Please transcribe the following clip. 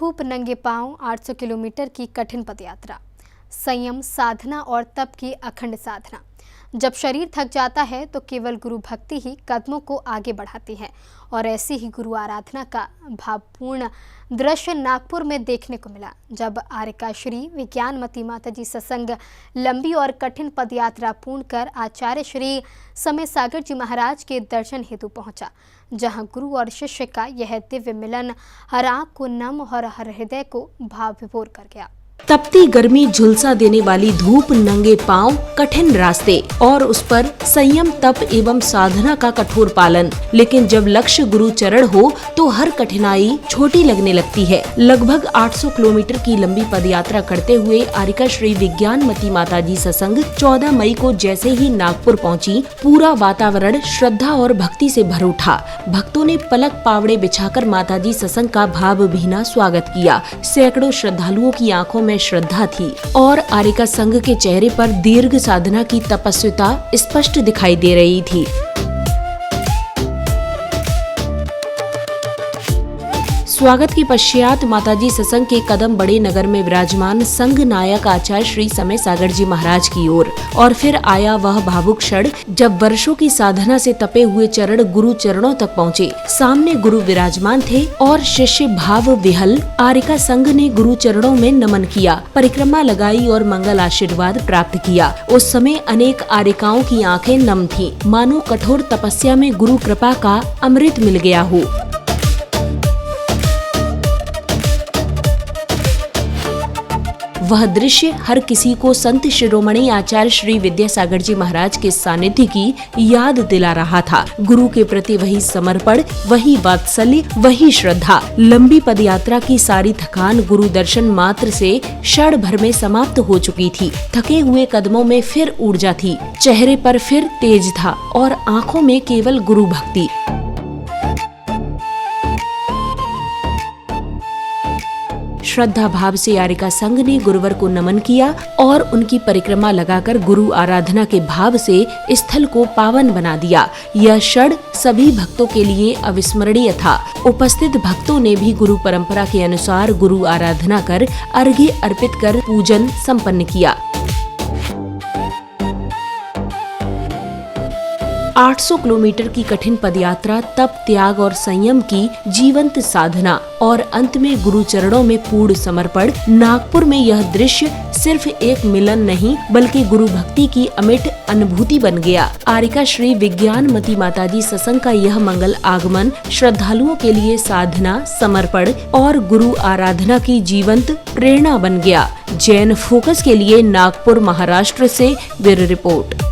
धूप नंगे पांव 800 किलोमीटर की कठिन पदयात्रा, संयम, साधना और तप की अखंड साधना। जब शरीर थक जाता है तो केवल गुरु भक्ति ही कदमों को आगे बढ़ाती है और ऐसी ही गुरु आराधना का भावपूर्ण दृश्य नागपुर में देखने को मिला, जब आर्यका श्री विज्ञानमती माताजी सत्संग लंबी और कठिन पदयात्रा पूर्ण कर आचार्य श्री समय सागर जी महाराज के दर्शन हेतु पहुंचा, जहां गुरु और शिष्य का यह दिव्य मिलन हर आंख को नम और हर हृदय को भाव विभोर कर गया। तपती गर्मी, झुलसा देने वाली धूप, नंगे पांव, कठिन रास्ते और उस पर संयम, तप एवं साधना का कठोर पालन। लेकिन जब लक्ष्य गुरु चरण हो तो हर कठिनाई छोटी लगने लगती है। लगभग 800 किलोमीटर की लंबी पदयात्रा करते हुए आर्यका श्री विज्ञानमती माताजी सत्संग 14 मई को जैसे ही नागपुर पहुंची, पूरा वातावरण श्रद्धा और भक्ति से भर उठा। भक्तों ने पलक पावड़े बिछाकर माताजी सत्संग का भावभीना स्वागत किया। सैकड़ों श्रद्धालुओं की आंखों में श्रद्धा थी और आर्यका संघ के चेहरे पर दीर्घ साधना की तपस्विता स्पष्ट दिखाई दे रही थी। स्वागत के पश्चात माताजी सत्संग के कदम बड़े नगर में विराजमान संघ नायक आचार्य श्री समय सागर जी महाराज की ओर, और फिर आया वह भावुक क्षण जब वर्षों की साधना से तपे हुए चरण गुरु चरणों तक पहुँचे। सामने गुरु विराजमान थे और शिष्य भाव विहल। आर्यका संघ ने गुरु चरणों में नमन किया, परिक्रमा लगाई और मंगल आशीर्वाद प्राप्त किया। उस समय अनेक आर्यकाओं की आंखें नम थीं, मानो कठोर तपस्या में गुरु कृपा का अमृत मिल गया हो। वह दृश्य हर किसी को संत शिरोमणि आचार्य श्री विद्यासागर जी महाराज के सानिध्य की याद दिला रहा था। गुरु के प्रति वही समर्पण, वही वात्सल्य, वही श्रद्धा। लंबी पदयात्रा की सारी थकान गुरु दर्शन मात्र से क्षण भर में समाप्त हो चुकी थी। थके हुए कदमों में फिर ऊर्जा थी, चेहरे पर फिर तेज था और आंखों में केवल गुरु भक्ति। श्रद्धा भाव से आर्यका संघ ने गुरुवर को नमन किया और उनकी परिक्रमा लगाकर गुरु आराधना के भाव से स्थल को पावन बना दिया। यह क्षण सभी भक्तों के लिए अविस्मरणीय था। उपस्थित भक्तों ने भी गुरु परंपरा के अनुसार गुरु आराधना कर अर्घ्य अर्पित कर पूजन संपन्न किया। 800 किलोमीटर की कठिन पदयात्रा, तप, त्याग और संयम की जीवंत साधना और अंत में गुरु चरणों में पूर्ण समर्पण। नागपुर में यह दृश्य सिर्फ एक मिलन नहीं बल्कि गुरु भक्ति की अमिट अनुभूति बन गया। आर्यका श्री विज्ञानमती माताजी सत्संग का यह मंगल आगमन श्रद्धालुओं के लिए साधना, समर्पण और गुरु आराधना की जीवंत प्रेरणा बन गया। जैन फोकस के लिए नागपुर, महाराष्ट्र से ब्यूरो रिपोर्ट।